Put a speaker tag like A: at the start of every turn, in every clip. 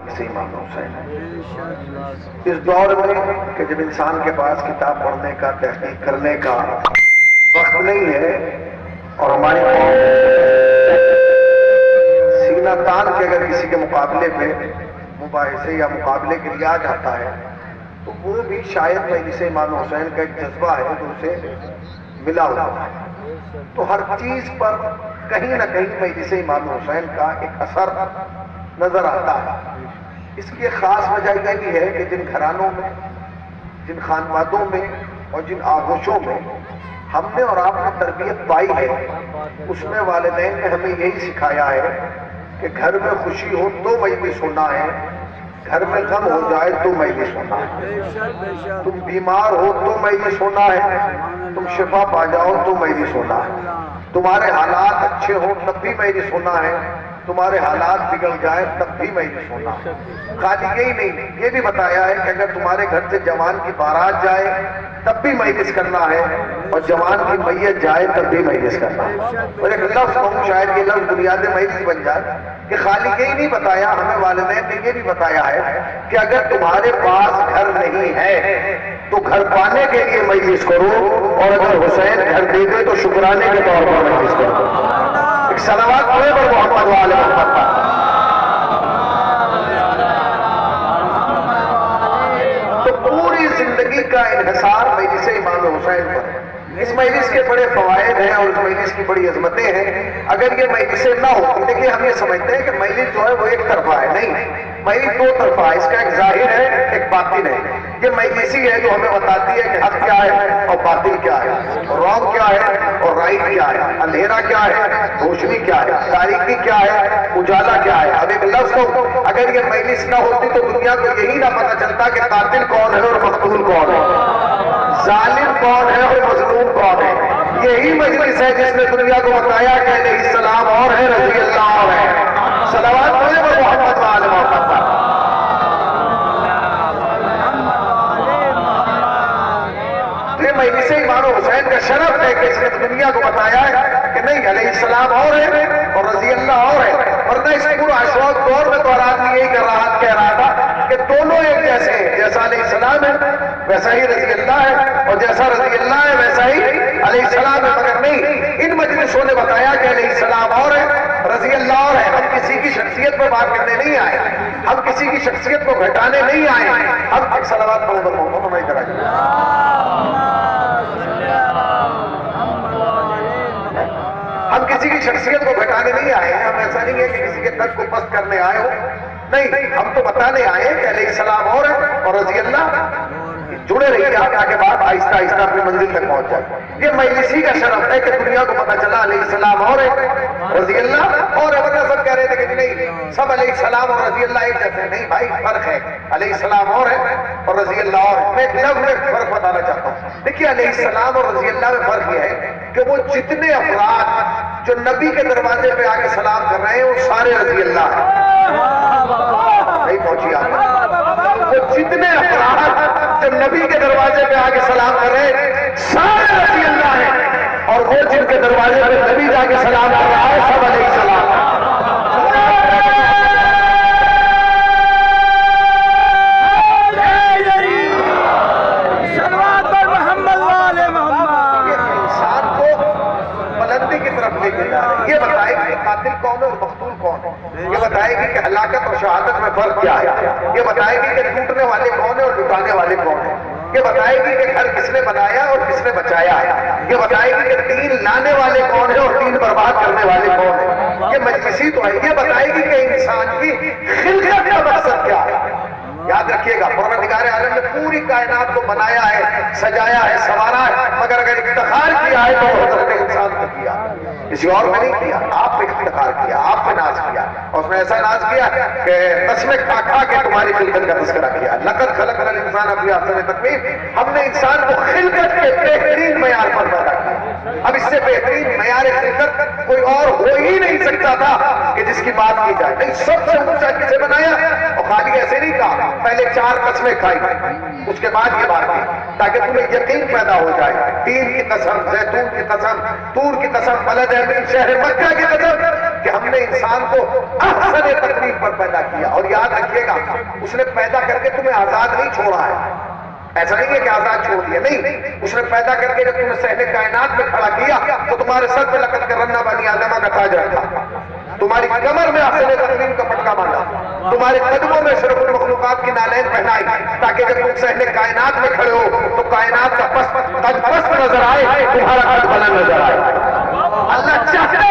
A: سے امام حسین ہے۔ اس دور میں کہ جب انسان کے پاس کتاب پڑھنے کا، تحقیق کرنے کا وقت نہیں ہے، اور ہماری قوم سینہ تان کے اگر کسی کے مقابلے پہ مباحثے یا مقابلے کے لیے آ جاتا ہے تو وہ بھی شاید مجلس امام حسین کا ایک جذبہ ہے جو اسے ملا ہوا ہے۔ تو ہر چیز پر کہیں نہ کہیں مجلس امام حسین کا ایک اثر نظر آتا ہے۔ اس کی ایک خاص وجہ یہ بھی ہے کہ جن گھرانوں میں، جن خانوادوں میں اور جن آغوشوں میں ہم نے اور آپ نے تربیت پائی ہے، اس میں والدین نے ہمیں یہی سکھایا ہے کہ گھر میں خوشی ہو تو مجلس ہونا ہے، گھر میں غم ہو جائے تو مجلس ہونا ہے، تم بیمار ہو تو مجلس ہونا ہے، تم شفا پا جاؤ تو مجلس ہونا ہے، تمہارے حالات اچھے ہوں تب بھی مجلس ہونا ہے، تمہارے حالات بگڑ جائیں تب بھی مجلس ہونا ہے۔ خالی یہی نہیں، یہ بھی بتایا ہے کہ اگر تمہارے گھر سے جوان کی بارات جائے تب بھی مجلس کرنا ہے، اور جوان کی میت جائے تب بھی مجلس کرنا ہے۔ اور ایک لفظ کہوں، شاید یہ لفظ بنیاد مجلس بن جائے کہ خالی یہی نہیں بتایا، ہمیں والدین نے یہ بھی بتایا ہے کہ اگر تمہارے پاس گھر نہیں ہے تو گھر پانے کے لیے مجلس کرو، اور اگر حسین گھر دے دے تو شکرانے کے طور پر مجلس کرو۔ ایک صلوات پڑھے پر محمد وآل محمد پر۔ تو پوری زندگی کا انحصار مجلس امام حسین پر ہے۔ اس مجلس کے بڑے فوائد ہیں اور اس مجلس کی بڑی عظمتیں ہیں۔ اگر یہ مجلسیں نہ ہو، دیکھیے ہم یہ سمجھتے ہیں کہ مجلس جو ہے وہ ایک طرفہ ہے، نہیں، مجلس دو طرفہ ہے، اس کا ایک ظاہر ہے ایک باطن ہے۔ یہ مجلس ہی ہے جو ہمیں بتاتی ہے کہ حق کیا ہے اور باطل کیا ہے، رونگ کیا ہے اور رائٹ کیا ہے، اندھیرا کیا ہے، روشنی کیا ہے، تاریکی کیا ہے، اجالا کیا ہے۔ اب ایک لفظ ہو، اگر یہ مجلس نہ ہوتی تو دنیا کو یہی نہ پتہ چلتا کہ قاتل کون ہے اور مقتول کون ہے، ظالم کون ہے اور مظلوم کون ہے۔ یہی مجلس ہے جس نے دنیا کو بتایا کہ علیہ السلام اور ہے، رضی اللہ اور ہے۔ صلوات پڑھیں پر محمد وآل محمد پر۔ یہ مجلس امام حسین کا شرف ہے کہ اس نے دنیا کو بتایا ہے کہ نہیں، علیہ السلام اور ہے اور رضی اللہ اور ہے، ورنہ اس پورا اشواق دور میں تو ہر آدمی یہی کہہ رہا تھا کہ دونوں ایک جیسے ہیں، جیسا علیہ السلام ہے ویسا ہی رضی اللہ ہے، اور جیسا رضی اللہ ہے ویسا ہی علیہ السلام ہے، مگر نہیں، ان مجلسوں نے بتایا کہ علیہ السلام اور ہے، رضی اللہ اور ہے۔ ہم کسی کی شخصیت پر بات کرنے نہیں آئے، ہم کسی کی شخصیت کو گھٹانے نہیں آئے، ہم ایک صلوات پڑھیں پر محمد نہیں کرا جائے۔ ہم کسی کی شخصیت کو گھٹانے نہیں آئے ہیں، ہم ایسا نہیں ہے کہ کسی کے قد کو پست کرنے آئے ہو، نہیں، ہم تو بتانے آئے ہیں کہ علیہ السلام اور ہے اور رضی اللہ۔ جڑے رہیے آپ، تاکہ بات آہستہ آہستہ اپنی منزل تک پہنچ جائے۔ یہ مجلسی کا شرف ہے کہ دنیا کو پتہ چلا علیہ السلام اور ہے، رضی اللہ اور ہے۔ ورنہ سب کہہ رہے تھے کہ نہیں، سب علیہ السلام اور رضی اللہ ایک جیسے، نہیں بھائی، فرق ہے، علیہ السلام اور ہے اور رضی اللہ اور ہے۔ میں ایک لفظ میں فرق بتانا چاہتا ہوں۔ دیکھیے علیہ السلام اور رضی اللہ میں فرق یہ ہے کہ وہ جتنے افراد جو نبی کے دروازے پہ آ کے سلام کر رہے ہیں وہ سارے رضی اللہ ہیں۔ نہیں پہنچی آپ، وہ جتنے افراد جو نبی کے دروازے پہ آ کے سلام کر رہے ہیں سارے رضی اللہ ہیں، اور وہ جن کے دروازے پہ نبی جا کے سلام کر رہا ہے سب علیہ السلام۔ یہ بتائے گی کہ قاتل کون ہے اور مقتول کون ہے، یہ بتائے گی کہ ہلاکت اور شہادت میں فرق کیا ہے، یہ بتائے گی کہ لوٹنے والے کون ہیں اور لٹانے والے کون ہیں، یہ بتائے گی کہ گھر کس نے بنایا اور کس نے بچایا ہے، یہ بتائے گی کہ دین لانے والے کون ہیں اور دین برباد کرنے والے کون ہیں۔ یہ مجلسی تو ہے، یہ بتائے گی کہ انسان کی خلقت کا مقصد کیا ہے۔ یاد رکھیے گا، پروردگار عالم نے پوری کائنات کو بنایا ہے، سجایا ہے، سنوارا ہے، مگر اگر افتخار کیا ہے تو حضرت انسان کو کیا، کسی اور میں نہیں کیا۔ آپ پہ افتخار کیا، آپ پہ ناز کیا، اور اس میں ایسا ناز کیا کہ قسمیں کھا کھا کے تمہاری خلقت کا تذکرہ کیا۔ لقد خلقنا الانسان فی احسن تقویم، ہم نے انسان کو خلقت کے بہترین معیار پر پیدا کیا۔ اب اس سے بہترین معیار خلقت کوئی اور ہو ہی نہیں سکتا تھا کہ جس کی بات کی جائے، نہیں، سب سے اونچا کسے بنایا، اور خالی ایسے نہیں کہا پہلے 4 قسمیں کھائی اس کے بعد یہ بات کی تاکہ تمہیں یقین پیدا ہو جائے۔ تین کی قسم، زیتون کی قسم، طور کی قسم، بلد امین شہر مکہ کی قسم، کہ ہم نے انسان کو احسن تقویم پر پیدا کیا. اور یاد رکھیے گا اس نے پیدا کر کے تمہیں آزاد نہیں چھوڑا ہے. ایسا نہیں ہے کہ آزاد چھوڑ دیا, نہیں, اس نے پیدا کر کے جب تمہیں صحن کائنات میں کھڑا کیا تو تمہارے سر پہ لقد کرمنا بنی آدم کا تاج رکھا, تمہاری کمر میں احسن تقویم کا پٹکا باندھا, تمہارے قدموں میں اشرف المخلوقات کی نالین پہنائی, تاکہ جب تم صحن کائنات میں کھڑے ہو تو کائنات کا قد پست نظر آئے, تمہارا قد بلند نظر آئے. اللہ چاہتا ہے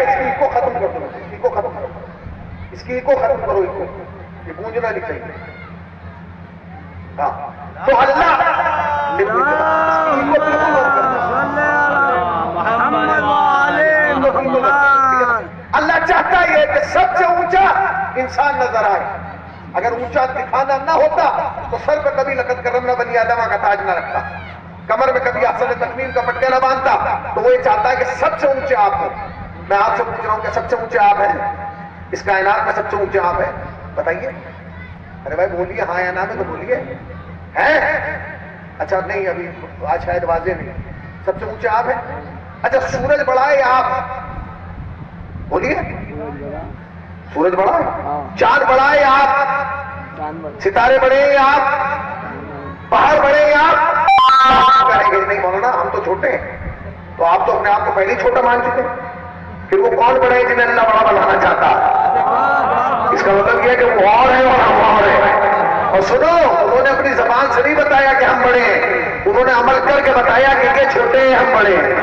A: اس کی کو ختم کر دو, اس کی کو ختم کرو, اس کی کو ختم کرو, اس کو یہ گونجنا نہیں چاہیے. ہاں تو اللہ اللہ چاہتا ہے کہ سب سے اونچا انسان نظر آئے. اگر اونچا دکھانا نہ ہوتا تو سر پہ کبھی لقد کرمنا بنی آدم کا تاج نہ رکھتا, کمر میں کبھی احسن تقویم کا پٹکا نہ باندھتا. تو وہ یہ چاہتا ہے کہ سب سے اونچے آپ ہو. میں آپ سے پوچھ رہا ہوں کہ سب سے اونچے آپ ہیں اس کائنات میں, سب سے اونچے آپ ہیں, بتائیے. ارے بھائی بولیے ہاں یا نہ میں تو بولیے ہیں. اچھا نہیں, ابھی آج شاید واضح نہیں. سب سے اونچے آپ ہیں. اچھا سورج بڑا ہے یا آپ؟ بولیے. سورج بڑا ہے, چاند بڑا ہے یا آپ؟ ستارے بڑے ہیں یا آپ؟ پہاڑ بڑے ہیں یا آپ؟ کہیں گے نہیں مولانا ہم تو چھوٹے ہیں. تو آپ تو اپنے آپ کو پہلے ہی چھوٹا مان چکے. پھر وہ کون بڑے ہیں جنہیں اللہ بڑا بنانا چاہتا؟ اس کا مطلب یہ ہے کہ وہ اور ہے اور ہم اور ہیں. اور سنو, انہوں نے اپنی زبان سے نہیں بتایا کہ ہم بڑے ہیں, انہوں نے عمل کر کے بتایا کہ یہ چھوٹے ہیں ہم بڑے ہیں.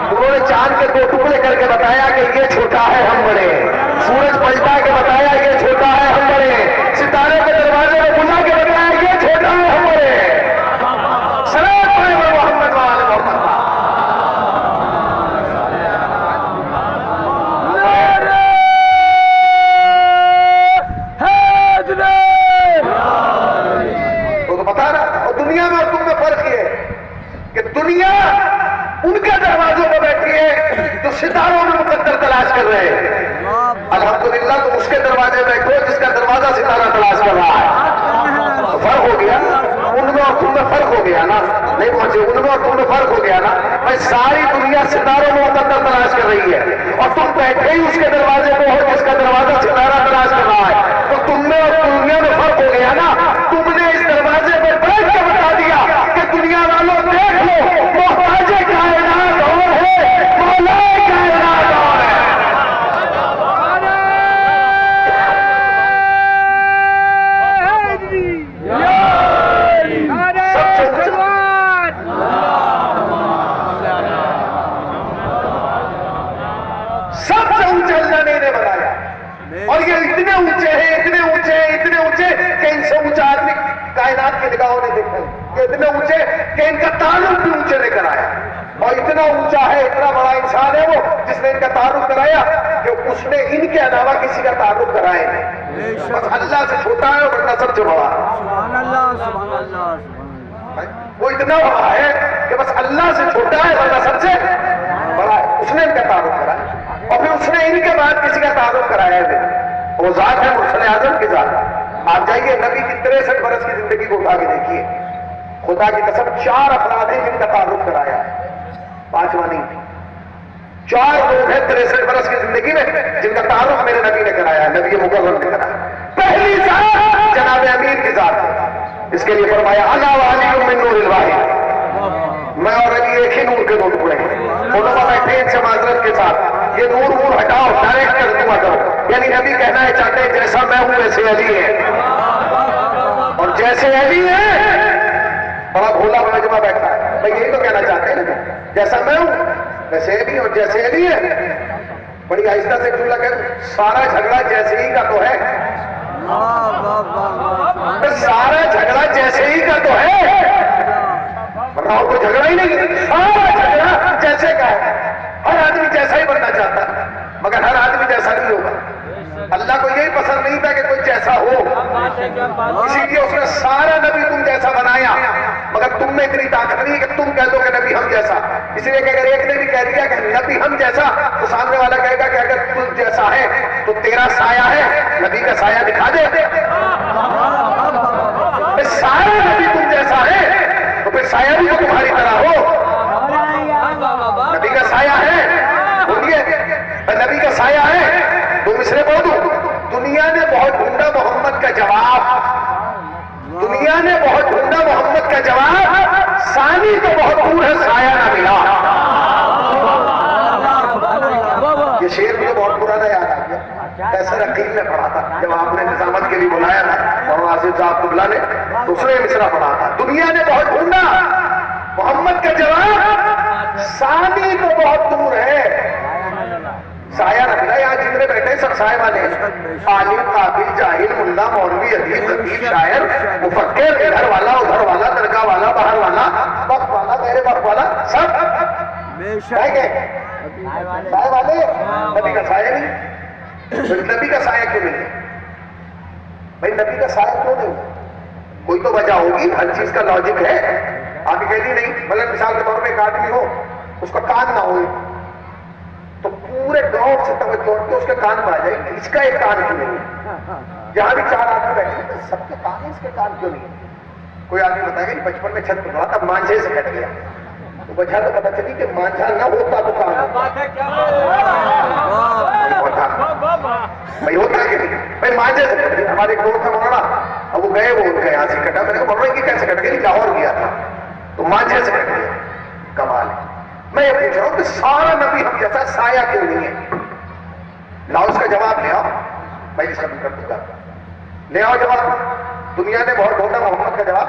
A: انہوں نے چاند کے 2 ٹکڑے کر کے بتایا کہ یہ چھوٹا ہے ہم بڑے ہیں. سورج پلٹا کے بتایا یہ چھوٹا ہے ہم بڑے ہیں. ستارے کے دروازے میں بلا کے بتایا یہ چھوٹا ہے ہم بڑے ہیں. سلام علیکم محمد وعلی محمد. بتا رہا. اور دنیا میں اور تم میں فرق یہ ہے کہ دنیا ان کے دروازوں پہ بیٹھی ہے جو ستاروں میں مقدر تلاش کر رہے ہیں. الحمدللہ تم اس کے دروازے بیٹھو جس کا دروازہ ستارہ تلاش کر رہا ہے. تو فرق ہو گیا ان میں اور تم میں, فرق ہو گیا نا. نہیں پہنچے ان میں اور تم میں فرق ہو گیا نا. بھائی ساری دنیا ستاروں میں مقدر تلاش کر رہی ہے اور تم بیٹھے ہی اس کے دروازے پہ ہو جس کا دروازہ ستارہ تلاش کر رہا ہے. تو تم میں اور دنیا میں فرق ہو گیا نا. تم نے اس دروازے پہ بیٹھ کے بتا دیا کہ دنیا والوں دیکھ لو محتاج کائنات اور ہے, مولا کائنات اور ہے. سب سے اونچے اللہ نے انہیں بنایا. اور یہ اتنے اونچے ہیں, اتنے اونچے ہیں, اتنے اونچے کہ ان سے اونچا آدمی کائنات کی نگاہوں نے دیکھا. یہ اتنے اونچے کہ ان کا تعلق بھی اونچے نے کرایا. اور اتنا اونچا ہے, اتنا بڑا انسان ہے وہ جس نے ان کا تعلق کرایا کہ اس نے ان کے علاوہ کسی کا تعلق کرائے نہیں. بس اللہ سے چھوٹا ہے ورنہ سب سے بڑا ہے. وہ اتنا بڑا ہے کہ بس اللہ سے چھوٹا ہے ورنہ سب سے بڑا ہے. اس نے ان کا تعلق کرایا اور پھر اس نے ان کے بعد کسی کا تعلق کرایا ہے. وہ ذات ہے مرسل اعظم کی ذات. آپ جائیے نبی کی 63 برس کی زندگی کو اٹھا کے دیکھیے. خدا کی قسم 4 افراد ہیں جن کا تعلق کرایا ہے, 5واں نہیں. 4 لوگ ہیں 63 برس کی زندگی میں جن کا تعلق میرے نبی نے کرایا ہے, نبی مکرم نے کرایا. پہلی ذات جناب امیر کی ذات ہے. اس کے لیے فرمایا انا وعلی من نور الواحد, میں اور علی ایک ہی نور کے 2 ٹکڑے ہیں. علماء بیٹھے ان سے معذرت کے ساتھ یہ نور ہٹاؤ, ڈائریکٹ ترجمہ کرو. یعنی نبی کہنا ہے چاہتے ہیں جیسا میں ہوں ویسے علی ہے, اور جیسے علی ہے بڑا بھولا مجمع بیٹھا ہے. بھائی یہی تو کہنا چاہتے ہیں نا, جیسا میں ہوں ویسے علی اور جیسے علی ہے. بڑی آہستہ سے جملہ کہہ, سارا جھگڑا جیسے ہی کا تو ہے. سارا جھگڑا جیسے ہی کا تو ہے, ورنہ کوئی جھگڑا ہی نہیں. سارا جھگڑا جیسے کا ہے. ہر آدمی جیسا ہی بننا چاہتا ہے مگر ہر آدمی جیسا نہیں ہوگا. اللہ کو یہی پسند نہیں تھا کہ کوئی جیسا ہو, اسی لیے اس نے سارا نبی تم جیسا بنایا. مگر تم میں اتنی طاقت نہیں کہ تم کہہ دو کہ نبی ہم جیسا. اس لیے کہ اگر ایک نے بھی کہہ دیا کہ نبی ہم جیسا تو سامنے والا کہے گا کہ اگر تم جیسا ہے تو تیرا سایہ ہے, نبی کا سایہ دکھا دے. سارا نبی تم جیسا ہے تو پھر سایہ بھی تو تمہاری طرح ہو. نبی کا سایہ ہے, بولیے نبی کا سایہ ہے. دوسرے بول دوں، دنیا نے بہت ڈھونڈا محمد کا جواب، دنیا نے بہت ڈھونڈا محمد کا جواب، ثانی تو بہت دور ہے سایہ نہ ملا۔ یہ شعر مجھے بہت پرانا یاد آ گیا، ایسا رقیب نے پڑھا تھا جب آپ نے نظامت کے لیے بلایا تھا اور آصف صاحب کو بلانے، دوسرے مصرع پڑھا تھا، دنیا نے بہت ڈھونڈا محمد کا جواب، ثانی تو بہت دور ہے سایہ نہ ملا۔ یہاں جتنے بیٹھے سب سائے والے ہیں، عالم، قابل، جاہل، ملا، مولوی، ادیب، خطیب، شاعر، مفکر، ادھر والا، ادھر والا، درگاہ والا، باہر والا، وقت والا، غیر وقت والا، سب ہے گئے سائے والے۔ نبی کا سایہ نہیں، نبی کا سایہ کیوں نہیں ہے بھائی؟ نبی کا سایہ کیوں نہیں ہے؟ کوئی تو وجہ ہوگی، ہر چیز کا لاجک ہے۔ آپ یہ کہہ دی نہیں، مطلب مثال کے طور پہ ایک آدمی ہو، اس کا کان نہ ہوئے تو پورے گاؤں سے توجہ کے اس کے کان میں آ جائے گی، اس کا ایک کان کیوں نہیں ہے؟ جہاں بھی چار آدمی بیٹھے ہیں سب کے کان ہیں، اس کے کان کیوں نہیں ہے؟ کوئی آدمی بتائے گا بچپن میں چھت پڑا تھا، مانجھے سے کٹ گیا، تو وجہ تو پتہ چلی کہ مانجھا نہ ہوتا تو کان بھائی ہوتا کہ نہیں بھائی؟ مانجھے سے کٹ گیا۔ ہمارے ایک دوست تھا مولانا، اب وہ گئے، وہ ان کا یہاں سے کٹا، میں نے کہا مولانا یہ کیسے کٹ گیا؟ لاہور گیا تھا تو مانجھے سے کٹ گیا۔ کمال ہے۔ میں یہ پوچھ رہا ہوں کہ سارا نبی ہم جیسا سایہ کیوں نہیں ہے؟ لاؤ اس کا جواب لے آؤ، میں اس کا بھی کر دوں گا، لے آؤ جواب۔ دنیا نے بہت ڈھونڈا محمد کا جواب،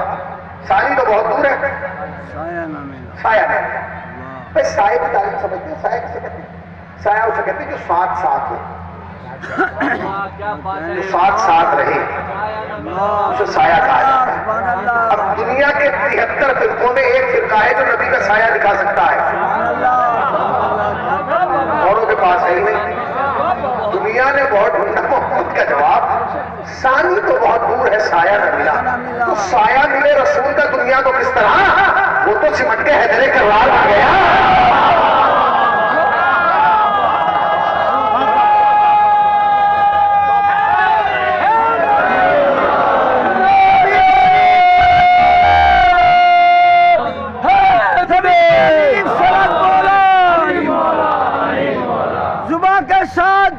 A: ثانی تو بہت دور ہے سایہ نہ ملا۔ سایہ نہ ملا۔ بھائی سایہ کی تعریف سمجھتے ہیں؟ سایہ کسے کہتے ہیں؟ سایہ اسے کہتے ہیں جو ساتھ ساتھ ہو، جو ساتھ ساتھ رہے، اسے سایہ کہا جاتا ہے۔ اب دنیا کے 73 فرقوں میں ایک فرقہ ہے جو نبی کا سایہ دکھا سکتا ہے، اوروں کے پاس ہے ہی نہیں۔ دنیا نے بہت ڈھونڈا محمد کا جواب، ثانی تو بہت دور ہے سایہ نہ ملا۔ تو سایہ ملے رسول کا دنیا کو کس طرح؟ وہ تو سمٹ کے حیدر کرار آ گیا۔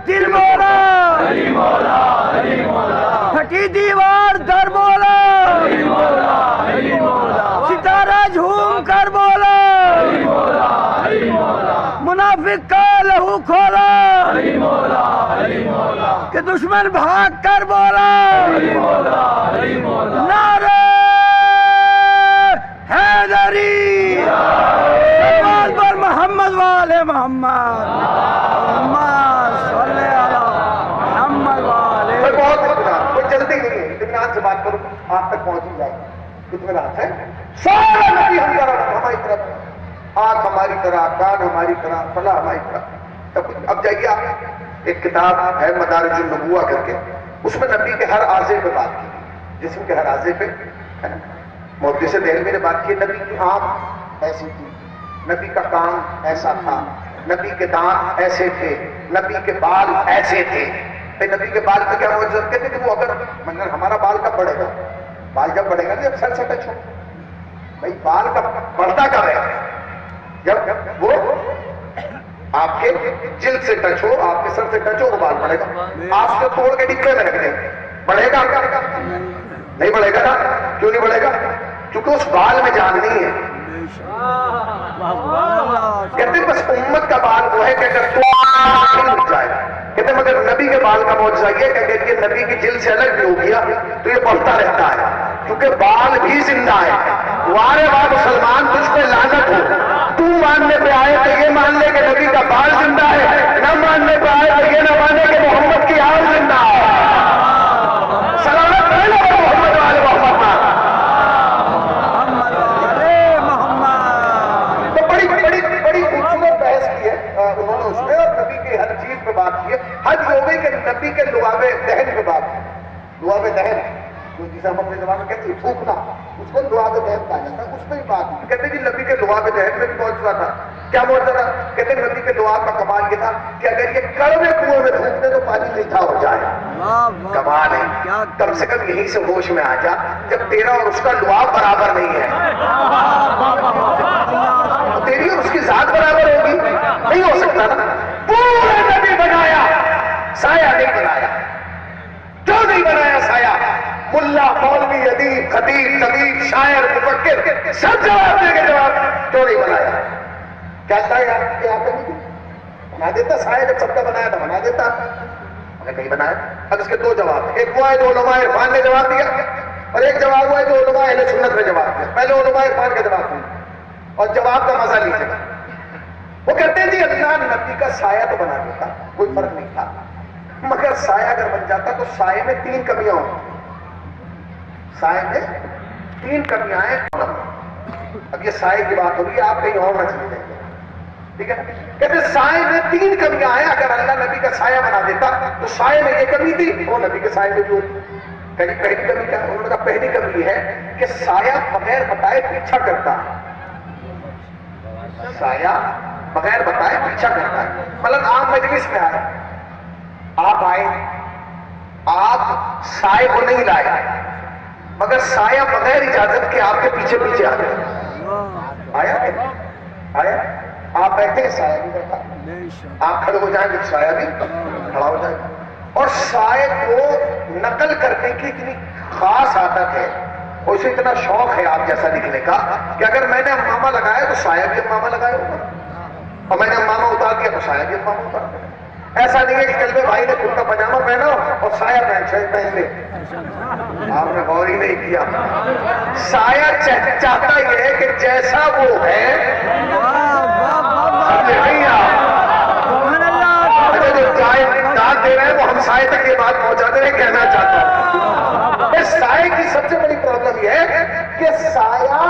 B: دل مولا پھٹی دیوار در مولا، ستارہ جھوم کر بولا، منافق کا لہو کھولا کہ دشمن بھاگ کر بولا، نعرہ حیدری، سلوات پر محمد والے محمد،
A: اطمینان سے بات کروں، آپ تک پہنچ ہی جائے گی۔ اطمینان سے سارا نبی ہم طرف، ہماری طرف، آنکھ ہماری طرح، کان ہماری طرح، فلاں ہماری طرف۔ اب جائیے آپ، ایک کتاب ہے مدارج النبوہ کر کے، اس میں نبی کے ہر عاضے پہ بات کی، جسم کے ہر عاضے پہ ہے نا۔ محدث دہلوی نے بات کی، نبی کی آنکھ ایسی تھی، نبی کا کان ایسا تھا، نبی کے دانت ایسے تھے، نبی کے بال ایسے تھے۔ نبی کے بال کا کیا معجزہ؟ کہتے کہ وہ اگر مگر ہمارا بال کب بڑھے گا؟ بال جب بڑھے گا جب سر سے ٹچ ہو۔ بھائی بال کا بڑھتا کب ہے؟ جب وہ آپ کے جلد سے ٹچ ہو، آپ کے سر سے ٹچ ہو، وہ بال بڑھے گا۔ آپ سے توڑ کے ڈبے میں رکھ دیں، بڑھے گا؟ نہیں بڑھے گا نا۔ کیوں نہیں بڑھے گا؟ کیونکہ اس بال میں جان نہیں ہے۔ کہتے بس امت کا بال وہ ہے کہ اگر تو جائے، کہتے مگر نبی کے بال کا معجزہ یہ کہ نبی کی جلد سے الگ بھی ہو گیا تو یہ بڑھتا رہتا ہے، کیونکہ بال بھی زندہ ہے۔ وارے واہ مسلمان تجھ پہ لعنت ہو، تو ماننے پہ آئے تو یہ مان لے کہ نبی کا بال زندہ ہے، نہ ماننے پہ آئے تو یہ نہ مانے کہ محمد کی آل زندہ ہے۔ سلامت رہنا محمد والے محمد۔ تو بڑی خوبصورت بحث کی ہے انہوں نے اس میں، اور نبی کی ہر چیز پہ بات کی ہے۔ حج ہو گئی کہ نبی کے لعاب دہن پہ بات کی، لعاب دہن جسے ہم اپنے زبان میں کہتے ہیں تھوکنا، اس کو لعاب دہن کہا جاتا ہے، اس پہ بھی بات کی۔ کہتے کہ نبی کے لعاب دہن میں بھی معجزہ تھا۔ کیا معجزہ تھا؟ کہتے ہیں نبی کے لعاب کا کمال یہ تھا کہ اگر یہ کڑوے کنویں میں تھوکتے تو پانی میٹھا ہو جائے۔ کمال ہے، کم سے کم یہیں سے ہوش میں آ جا جب تیرا اور اس کا لعاب برابر نہیں ہے، تیری اور اس کی ذات برابر ہوگی؟ نہیں ہو سکتا نا۔ پورے نبی بنایا سایہ نہیں بنایا. کیوں نہیں بنایا سایہ؟ ملا، مولوی، ادیب، خطیب، طبیب، شاعر، مفکر سب جواب دے کے جواب کیوں نہیں بنایا؟ کیا اللہ یہاں پہ نہیں بنا دیتا سایہ؟ جب سب کا بنایا تھا بنا دیتا، مگر نہیں بنایا. اب اس کے دو جواب. ایک وہ ہے جو علماء عرفان نے جواب دیا، اور ایک جواب ہوا ہے جو علماء اہل سنت نے جواب دیا. پہلے علماء عرفان کا جواب دیا اور جواب کا مزہ لیجیے گا. وہ کہتے ہیں جی اللہ نبی کا سایہ تو بنا دیتا، کوئی فرق نہیں تھا، مگر سایہ اگر بن جاتا تو سایہ میں 3 کمیاں ہوتی. سایہ میں 3 کمیاں ہیں. اب یہ سایہ کی بات ہوگی، آپ کہیں اور نہ چلے جائیں گے. ٹھیک ہے؟ کہتے سایہ میں 3 کمیاں ہیں. اگر اللہ نبی کا سایہ بنا دیتا تو سایہ میں یہ کمی تھی، وہ نبی کے سایہ میں بھی ہوتی. پہلی کمی کیا؟ انہوں نے کہا پہلی کمی یہ ہے کہ سایہ بغیر بتائے پیچھا کرتا ہے. سایہ بغیر بتائے پیچھا کرتا ہے. مطلب عام مجلس میں آئے، آپ آئے، آپ سائے کو نہیں لائے، مگر سایہ بغیر اجازت کے آپ کے پیچھے پیچھے آ گیا. آیا آپ بیٹھے، سایہ بھی بیٹھا. آپ کھڑے ہو جائیں گے سایہ بھی کھڑا ہو جائے گا. اور سائے کو نقل کرنے کی اتنی خاص عادت ہے، اسے اتنا شوق ہے آپ جیسا لکھنے کا کہ اگر میں نے امامہ لگایا تو سایہ بھی امامہ لگایا ہوگا، اور میں نے امامہ اتار دیا تو سایہ بھی امامہ اتار دیا. ایسا نہیں ہے کہ کل میں بھائی نے کرتا پاجامہ پہنا اور سایہ پینٹ شرٹ پہن لے. آپ نے غور ہی نہیں کیا. سایہ چاہتا یہ ہے کہ جیسا وہ ہے داد دے رہے ہیں وہ ہم سائے تک یہ بات پہنچا دے رہے ہیں. کہنا چاہتا ہوں اس سائے کی سب سے بڑی پرابلم یہ ہے کہ سایہ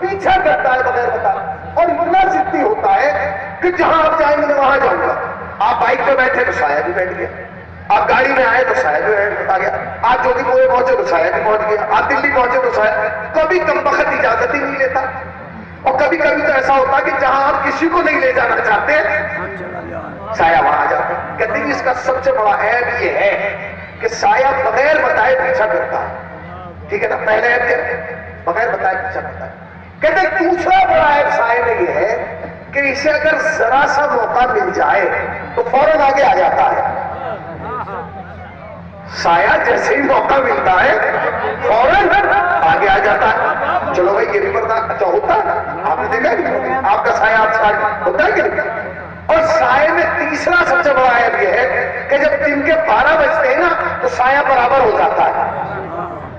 A: پیچھا کرتا ہے بغیر بتائے، اور اتنا ضدی ہوتا ہے کہ جہاں آپ جائیں گے میں وہاں جاؤں گا. آپ بائک پہ بیٹھے تو سایہ بھی بیٹھ گیا، آپ گاڑی میں آئے تو سایہ بھی آ گیا، آپ جوگی پورے پہنچے تو سایہ بھی پہنچ گیا، آپ دلی پہنچے تو سایہ. کبھی کم وقت اجازت ہی نہیں لیتا. اور کبھی کبھی تو ایسا ہوتا کہ جہاں آپ کسی کو نہیں لے جانا چاہتے سایہ وہاں آ جاتا. کہتے ہیں اس کا سب سے بڑا عیب یہ ہے کہ سایہ بغیر بتائے پیچھا کرتا ہے. ٹھیک ہے نا؟ پہلے عیب یہ بغیر بتائے پیچھا کرتا ہے. کہتے ہیں دوسرا بڑا عیب سایہ میں یہ ہے کہ اسے اگر ذرا سا موقع مل جائے تو فوراً آگے آ جاتا ہے. سایہ جیسے ہی موقع ملتا ہے فوراً آگے آ جاتا ہے. چلو بھائی یہ بھی برداشت اچھا ہوتا ہے، آپ نے دیکھا کہ آپ کا سایہ آپ سے آگے ہوتا ہے کہ نہیں. اور سائے میں تیسرا سب سے بڑا عیب یہ ہے کہ جب دن کے 12 بجتے ہیں نا تو سایہ برابر ہو جاتا ہے،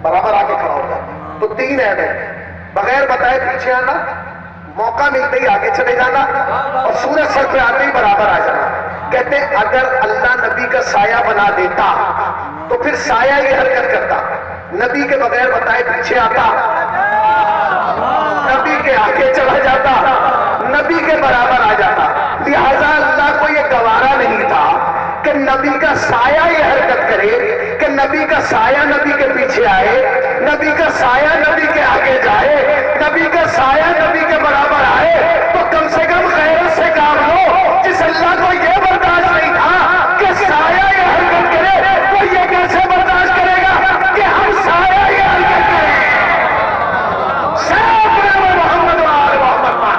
A: برابر آ کے کھڑا ہو جاتا ہے. تو 3 عیب ہے: بغیر بتائے پیچھے آنا، موقع ملتے ہی آگے چلے جانا، اور سورج سر پہ آتے ہی برابر آ جانا. کہتے ہیں اگر اللہ نبی کا سایہ بنا دیتا تو پھر سایہ یہ حرکت کرتا، نبی کے بغیر بتائے پیچھے آتا، نبی کے آگے چلا جاتا، نبی کے برابر آ جاتا. لہذا اللہ کو یہ گوارا نہیں تھا کہ نبی کا سایہ یہ حرکت کرے کہ نبی کا سایہ نبی کے پیچھے آئے، نبی کا سایہ نبی کے آگے جائے، نبی کا سایہ نبی کے برابر آئے. تو کم سے کم غیرت سے کام لو. جس اللہ کو یہ برداشت نہیں تھا کہ سایہ یہ حرکت کرے، وہ یہ کیسے برداشت کرے گا کہ ہم سایہ یہ حرکت کریں. محمد وآل محمد.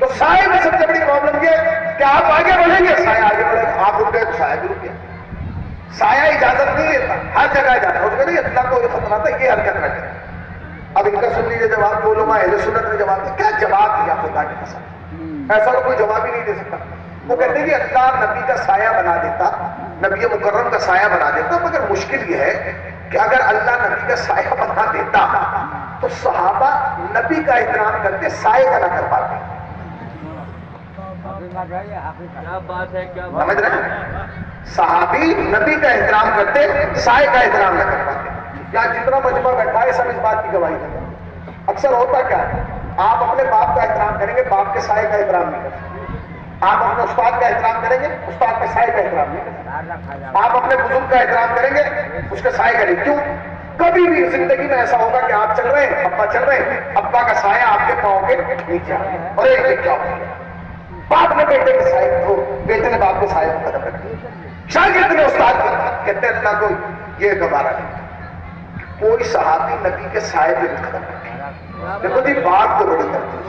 A: تو سائے میں سب سے بڑی پرابلم یہ کہ آپ آگے بڑھیں گے سایہ آگے بڑھے گا، آپ رک گئے تو سایہ بھی رک گیا. سایہ اجازت نہیں لیتا، ہر جگہ جاتا ہے. اس میں نہیں اللہ کو یہ خطرہ تھا یہ حرکت نہ کرے. اب ان کا سن لیجیے جواب. جو علماء اہل سنت نے جواب دیا، کیا جواب دیا خدا کی قسم، ایسا تو کوئی جواب ہی نہیں دے سکتا. وہ کہتے ہیں کہ اللہ نبی کا سایہ بنا دیتا، نبی مکرم کا سایہ بنا دیتا، مگر مشکل یہ ہے کہ اگر اللہ نبی کا سایہ بنا دیتا تو صحابہ نبی کا احترام کرتے، سایہ کا نہ کر پاتے.
C: کیا بات ہے، کیا
A: سمجھ رہے ہیں؟ صحابی نبی کا احترام کرتے، سائے کا احترام نہ کر پاتے. یا جتنا مجمع بیٹھا ہے سب اس بات کی گواہی دیتے ہیں. اکثر ہوتا کیا ہے، آپ اپنے باپ کا احترام کریں گے، باپ کے سائے کا احترام نہیں کریں. آپ اپنے استاد کا احترام کریں گے، استاد کے سائے کا احترام نہیں کریں. آپ اپنے بزرگ کا احترام کریں گے، اس کے سائے کا نہیں. کیوں؟ کبھی بھی زندگی میں ایسا ہوگا کہ آپ چل رہے ہیں، ابا چل رہے ہیں، ابا کا سایہ آپ کے پاؤں کے نیچے آ گیا، اور ایک کیا ہو گیا، باپ نے بیٹے کے سائے کو، بیٹے نے باپ کے سائے کو قدم رکھ دیا. شاگرد نے استاد کو کہتے ہیں اللہ کو یہ گوارا نہیں، کوئی صحابی نبی کے سائے پہ نہیں قدم رکھے۔ دیکھو جی بات تو بڑی کرتی ہے،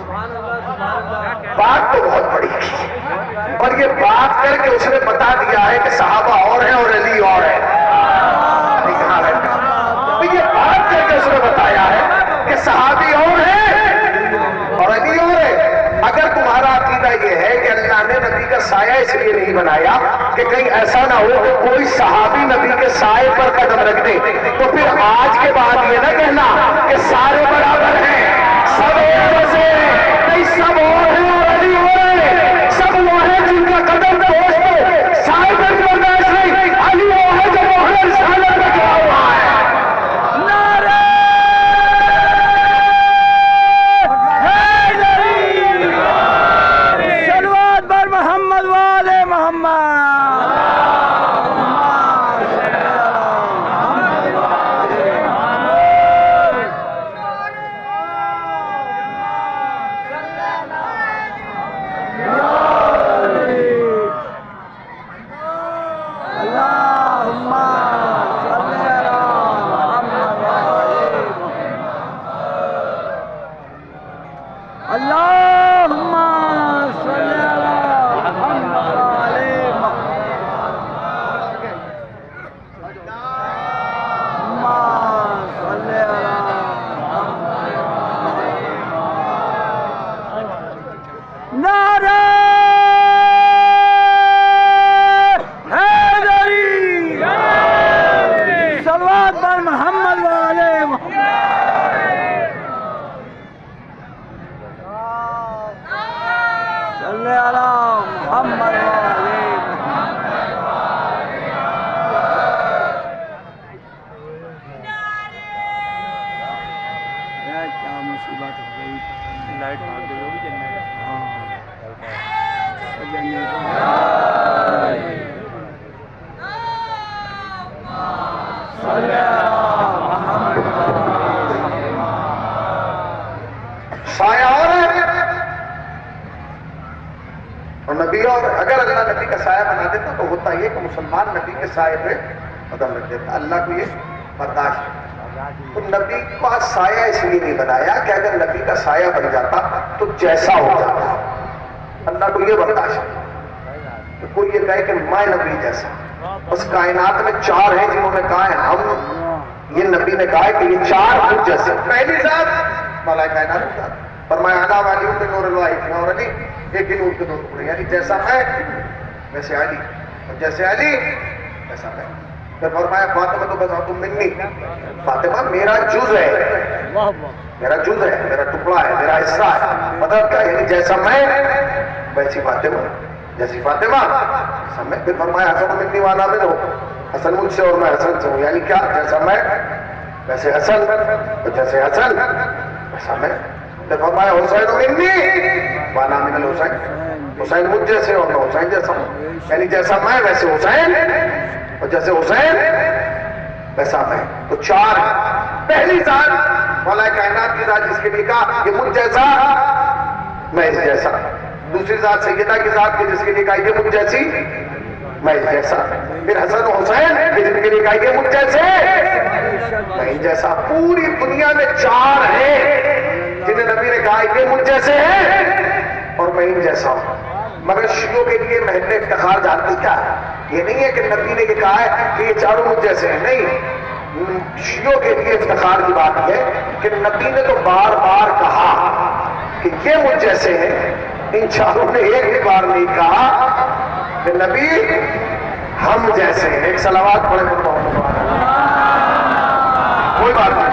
A: بات تو بہت بڑی کی، اور یہ بات کر کے اس نے بتا دیا ہے کہ صحابہ اور ہیں اور علی اور ہے۔ یہ بات کر کے اس نے بتایا ہے کہ صحابی اور ہیں اور علی اور ہے۔ اگر تمہارا عقیدہ یہ ہے کہ اللہ نے نبی کا سایہ اس لیے نہیں بنایا کہ کہیں ایسا نہ ہو کہ کوئی صحابی نبی کے سائے پر قدم رکھ دے، تو پھر آج کے بعد یہ نہ کہنا کہ سارے برابر ہیں، سب ایک جیسے ہیں، نہیں سب اور ہیں اور علی اور ہیں، سب وہ ہیں جن کا قدم پوچھ دو سائے پر برداشت نہیں، علی وہ ہے جو مہر رسالت میں کیا ہوا ہے۔
B: محمد والے محمد
A: سایہ اور ہے اور نبی اور، اگر اللہ نبی کا سایہ بنا دیتا تو ہوتا یہ کہ مسلمان نبی کے سائے پہ قدم رکھ دیتا۔ اللہ کو یہ برداشت ہے، تو نبی کا سایہ اس لیے نہیں بنایا کہ اگر نبی کا سایہ بن جاتا تو جیسا ہو جاتا۔ اللہ کو یہ برداشت ہے کہ کوئی یہ کہے کہ میں نبی جیسا، بس کائنات میں چار ہیں جنہوں نے کہا ہے ہم، یہ نبی نے کہا ہے کہ یہ چار خود جیسے۔ پہلی ذات مولا کائنات کی ذات، فرمایا انا والی کے نور الواحد اور علی ایک ہی نور کے دو ٹکڑے، یعنی جیسا میں ویسے علی اور جیسے علی ویسا میں۔ پھر فرمایا فاطمہ تو بذات منی، فاطمہ میرا جز ہے، میرا جز ہے، میرا ٹکڑا ہے، میرا حصہ ہے۔ مطلب کیا؟ یعنی جیسا میں ویسی فاطمہ، جیسی فاطمہ ویسا میں۔ پھر فرمایا حسن منی وانا من ہو، حسن مجھ سے اور میں حسن سے ہوں، یعنی کیا؟ جیسا میں ویسے حسن اور جیسے حسن ویسا میں۔ پھر فرمایا حسین منی وانا من الحسین، حسین مجھ جیسے اور میں حسین جیسا ہوں، یعنی جیسا میں ویسے حسین اور جیسے حسین ویسا میں۔ تو چار ہیں۔ پہلی ذات مولا کائنات کی ذات جس کے لیے کہا یہ مجھ جیسا میں اس جیسا، دوسری ذات سیدہ کی ذات کی جس کے لیے کہا یہ مجھ جیسی میں اس جیسا، پھر حسن و حسین جن کے لیے کہا یہ مجھ جیسے میں اس جیسا۔ پوری دنیا میں چار ہیں جنہیں نبی نے کہا یہ مجھ جیسے ہیں اور میں ان جیسا ہوں۔ مگر شیعوں کے لیے محل افتخار جانتی کیا ہے؟ یہ نہیں ہے کہ نبی نے یہ کہا ہے کہ یہ چاروں مجھ جیسے ہیں، نہیں، شیعوں کے لیے افتخار کی بات یہ ہے کہ نبی نے تو بار بار کہا کہ یہ مجھ جیسے ہیں، ان چاروں نے ایک بھی بار نہیں کہا کہ نبی ہم جیسے ہیں۔ ایک صلوات پڑھے کوئی بات نہیں۔